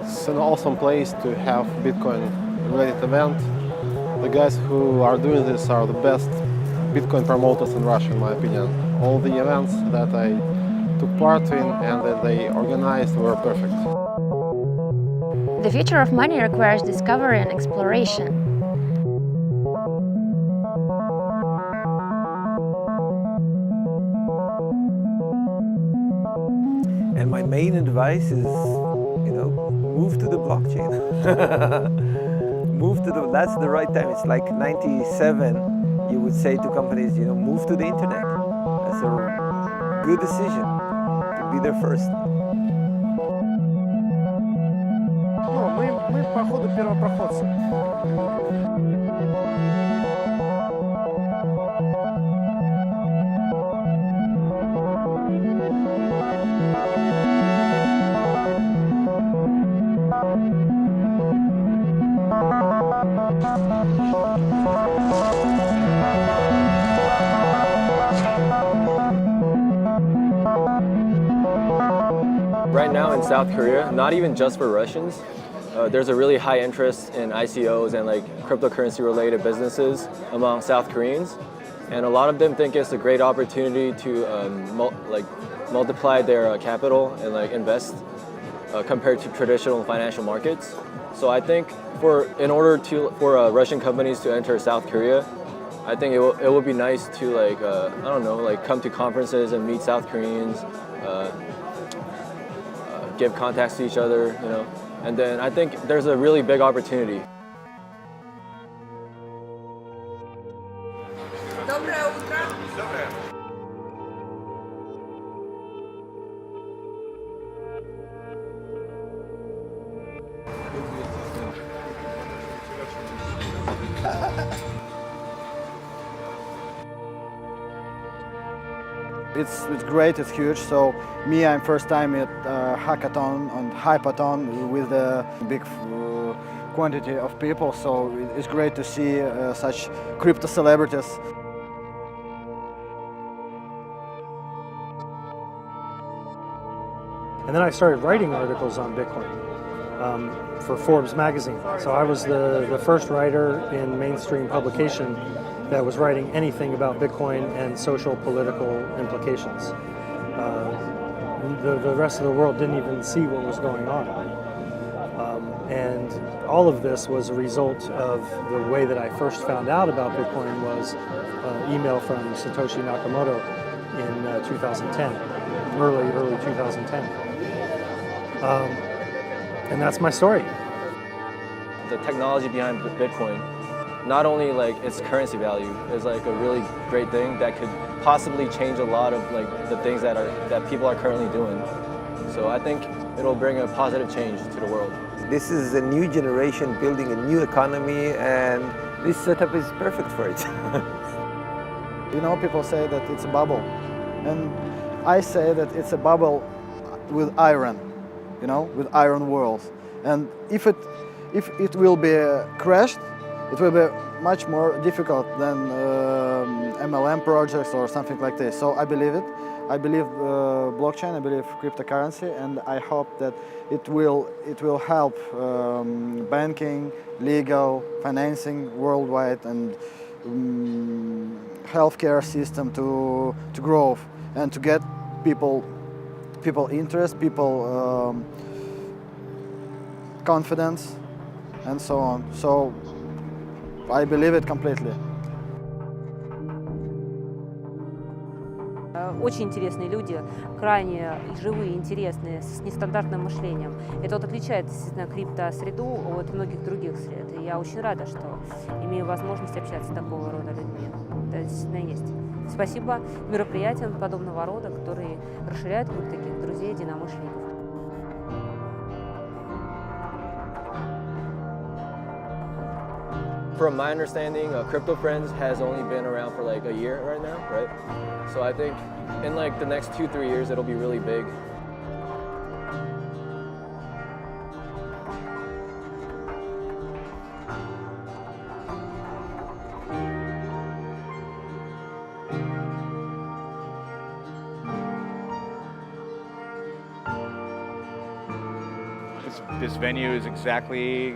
It's an awesome place to have Bitcoin-related event. The guys who are doing this are the best Bitcoin promoters in Russia, in my opinion. All the events that I took part in and that they organized were perfect. The future of money requires discovery and exploration. And my main advice is, move to the blockchain. That's the right time. It's like 97, you would say to companies, move to the internet. That's a good decision to be there first. Мы походу первопроходцы. Right now in South Korea, not even just for Russians, there's a really high interest in ICOs and like cryptocurrency related businesses among South Koreans. And a lot of them think it's a great opportunity to multiply their capital and like invest compared to traditional financial markets. So I think for Russian companies to enter South Korea, I think it would be nice to come to conferences and meet South Koreans, give contacts to each other, and then I think there's a really big opportunity. Доброе утро. It's great, it's huge. So I'm first time at hackathon and Hypethon with a big quantity of people. So it's great to see such crypto celebrities. And then I started writing articles on Bitcoin for Forbes magazine. So I was the first writer in mainstream publication that was writing anything about Bitcoin and social political implications. The rest of the world didn't even see what was going on. And all of this was a result of the way that I first found out about Bitcoin was an email from Satoshi Nakamoto in 2010, early 2010. And that's my story. The technology behind Bitcoin, not only like its currency value, is like a really great thing that could possibly change a lot of like the things that people are currently doing. So I think it'll bring a positive change to the world. This is a new generation building a new economy, and this setup is perfect for it. People say that it's a bubble, and I say that it's a bubble with iron, with iron walls. And if it will be crashed, it will be much more difficult than MLM projects or something like this. So I believe it. I believe blockchain. I believe cryptocurrency, and I hope that it will help banking, legal, financing worldwide, and healthcare system to grow and to get people interest, people confidence, and so on. So I believe it completely. Очень интересные люди, крайне живые, интересные, с нестандартным мышлением. Это отличает, естественно, криптосреду от многих других сред. И я очень рада, что имею возможность общаться с такого рода людьми. Это действительно есть. Спасибо мероприятиям подобного рода, которые расширяют круг таких друзей, единомышленников. From my understanding, CryptoFriends has only been around for like a year right now, right? So I think in like the next 2-3 years, it'll be really big. this venue is exactly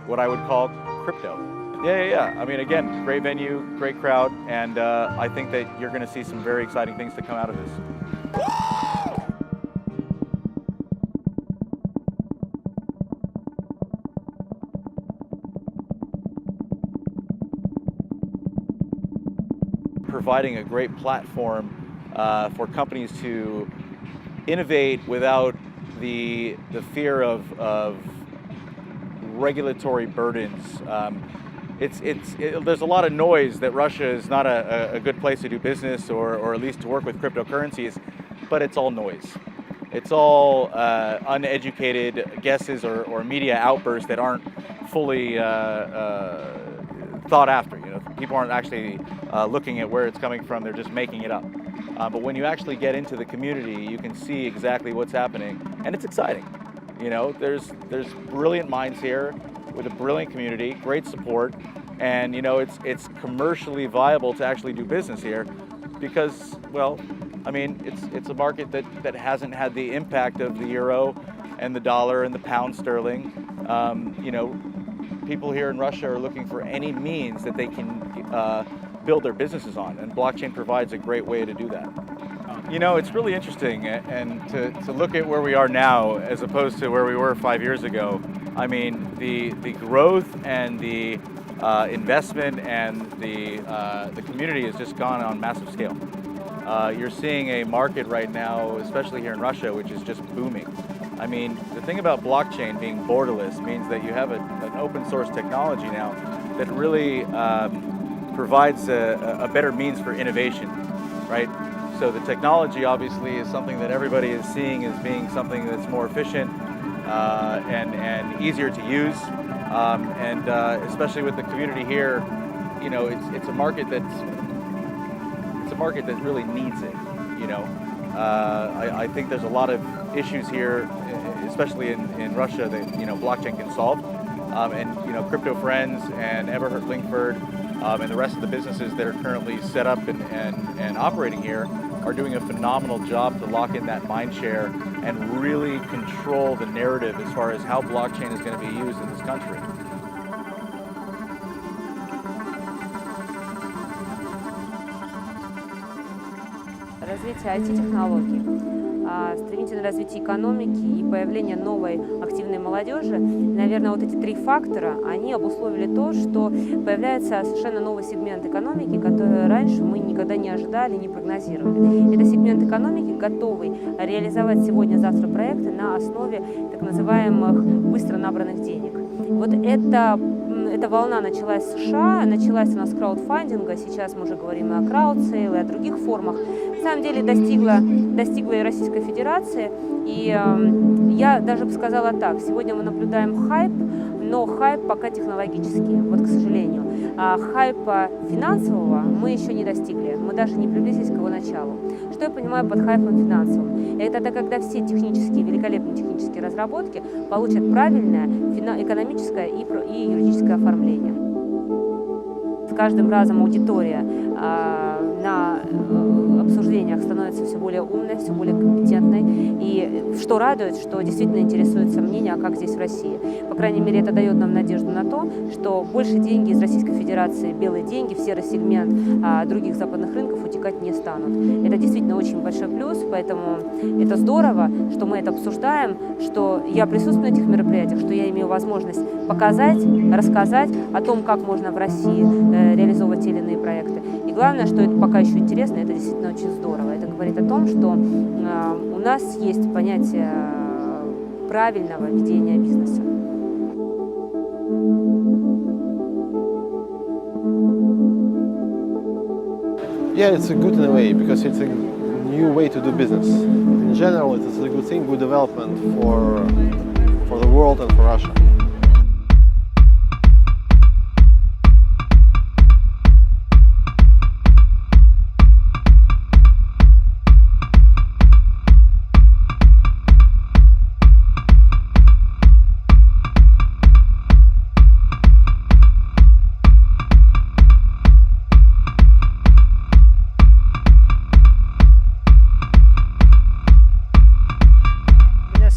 what I would call crypto. Yeah. I mean, again, great venue, great crowd, and I think that you're going to see some very exciting things to come out of this. Providing a great platform for companies to innovate without the fear of regulatory burdens. There's a lot of noise that Russia is not a good place to do business or at least to work with cryptocurrencies, but it's all noise. It's all uneducated guesses or media outbursts that aren't fully thought after. You know, people aren't actually looking at where it's coming from, they're just making it up. But when you actually get into the community, you can see exactly what's happening, and it's exciting. You know, there's brilliant minds here with a brilliant community, great support, and you know, it's commercially viable to actually do business here because, well, I mean, it's a market that hasn't had the impact of the euro and the dollar and the pound sterling. You know, people here in Russia are looking for any means that they can build their businesses on, and blockchain provides a great way to do that. You know, it's really interesting, and to look at where we are now as opposed to where we were 5 years ago. I mean, the growth and the investment and the community has just gone on massive scale. You're seeing a market right now, especially here in Russia, which is just booming. I mean, the thing about blockchain being borderless means that you have an open source technology now that really provides a better means for innovation, right? So the technology obviously is something that everybody is seeing as being something that's more efficient and easier to use, and especially with the community here, you know, it's a market that really needs it. You know, I think there's a lot of issues here, especially in Russia, that you know blockchain can solve, and you know CryptoFriends and Everhart Linkford and the rest of the businesses that are currently set up and operating here are doing a phenomenal job to lock in that mind share and really control the narrative as far as how blockchain is going to be used in this country. Развитие IT-технологий, стремительное развитие экономики и появление новой активной молодежи, наверное, вот эти три фактора, они обусловили то, что появляется совершенно новый сегмент экономики, который раньше мы никогда не ожидали, не прогнозировали. Это сегмент экономики, готовый реализовать сегодня-завтра проекты на основе так называемых быстро набранных денег. Вот эта волна началась в США, началась у нас с краудфандинга, сейчас мы уже говорим и о краудсейл, и о других формах. На самом деле достигла и Российской Федерации, и я даже бы сказала так, сегодня мы наблюдаем хайп, но хайп пока технологический, вот к сожалению. А хайпа финансового мы еще не достигли, мы даже не приблизились к его началу. Что я понимаю под хайпом финансовым? Это когда все технические, великолепные технические разработки получат правильное экономическое и юридическое оформление. С каждым разом аудитория на обсуждениях становится все более умной, все более компетентной. И что радует, что действительно интересуется мнение, а как здесь в России. По крайней мере, это дает нам надежду на то, что больше деньги из Российской Федерации, белые деньги, в серый сегмент других западных рынков утекать не станут. Это действительно очень большой плюс, поэтому это здорово, что мы это обсуждаем, что я присутствую на этих мероприятиях, что я имею возможность показать, рассказать о том, как можно в России реализовывать те или иные проекты. И главное, что это пока еще интересно, это действительно очень здорово. Это говорит о том, что у нас есть понятие правильного ведения бизнеса. Yeah, it's a good in a way because it's a new way to do business. In general, it is a good thing, good development for the world and for Russia.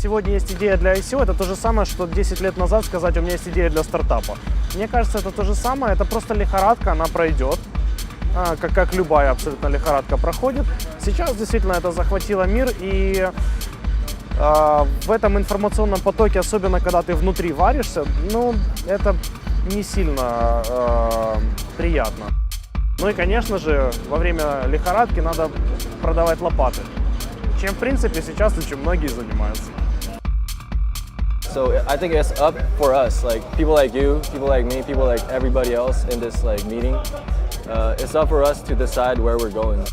сегодня есть идея для ICO, это то же самое, что 10 лет назад сказать, у меня есть идея для стартапа. Мне кажется, это то же самое, это просто лихорадка, она пройдет, как любая абсолютно лихорадка проходит. Сейчас действительно это захватило мир, и в этом информационном потоке, особенно когда ты внутри варишься, ну, это не сильно приятно. Ну и, конечно же, во время лихорадки надо продавать лопаты, чем, в принципе, сейчас очень многие занимаются. So I think it's up for us, like people like you, people like me, people like everybody else in this like meeting. It's up for us to decide where we're going.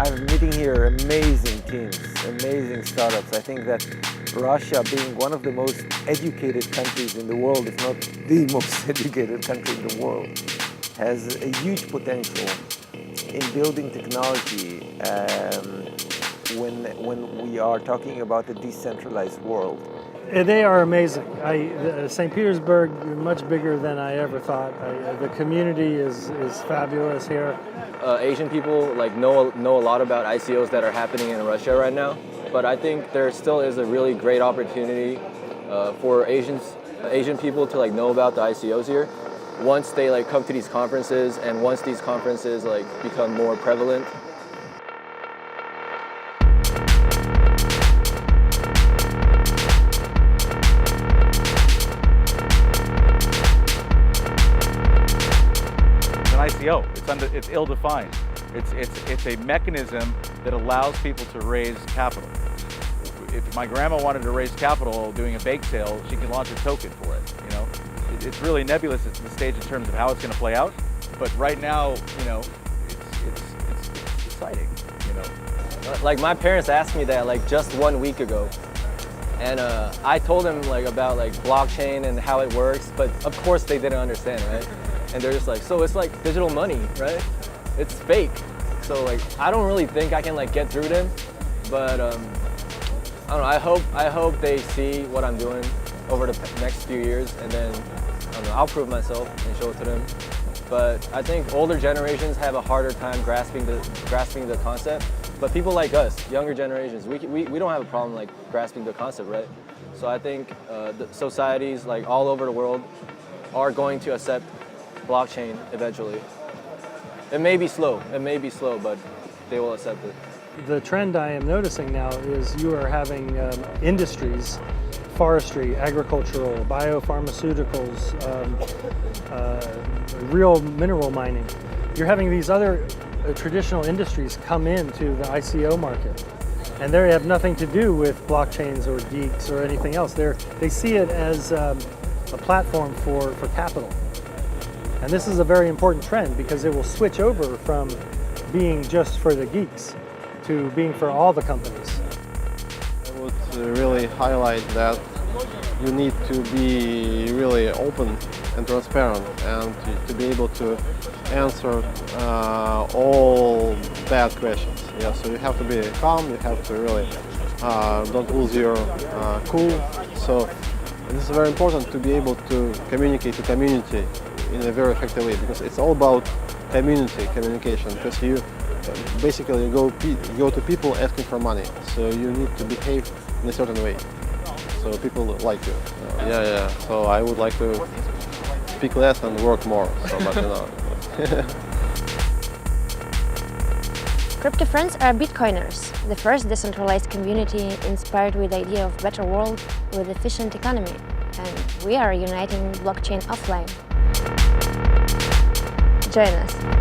I'm meeting here amazing teams, amazing startups. I think that Russia, being one of the most educated countries in the world, if not the most educated country in the world, has a huge potential in building technology when we are talking about a decentralized world. They are amazing. St. Petersburg, much bigger than I ever thought. The community is fabulous here. Asian people like know a lot about ICOs that are happening in Russia right now, but I think there still is a really great opportunity for Asian people to like know about the ICOs here. Once they like come to these conferences, and once these conferences like become more prevalent. ICO. It's ill-defined. It's a mechanism that allows people to raise capital. If my grandma wanted to raise capital doing a bake sale, she can launch a token for it. You know, it's really nebulous at the stage in terms of how it's going to play out. But right now, you know, it's exciting. You know, like my parents asked me that like just 1 week ago, and I told them like about like blockchain and how it works, but of course they didn't understand, right? And they're just like, so it's like digital money, right? It's fake. So like, I don't really think I can like get through them, but I don't know. I hope they see what I'm doing over the next few years, and then I don't know, I'll prove myself and show it to them. But I think older generations have a harder time grasping the concept. But people like us, younger generations, we don't have a problem like grasping the concept, right? So I think the societies like all over the world are going to accept blockchain eventually. It may be slow, but they will accept it. The trend I am noticing now is you are having industries, forestry, agricultural, biopharmaceuticals, real mineral mining. You're having these other traditional industries come into the ICO market, and they have nothing to do with blockchains or geeks or anything else. They see it as a platform for capital. And this is a very important trend because it will switch over from being just for the geeks to being for all the companies. I would really highlight that you need to be really open and transparent, and to be able to answer all bad questions. Yeah, so you have to be calm, you have to really don't lose your cool. So this is very important to be able to communicate to community in a very effective way, because it's all about community communication, because you basically go to people asking for money, so you need to behave in a certain way so people like you. So I would like to speak less and work more, so, but you know. CryptoFriends are Bitcoiners, the first decentralized community inspired with the idea of better world with efficient economy, and we are uniting blockchain offline. Join us.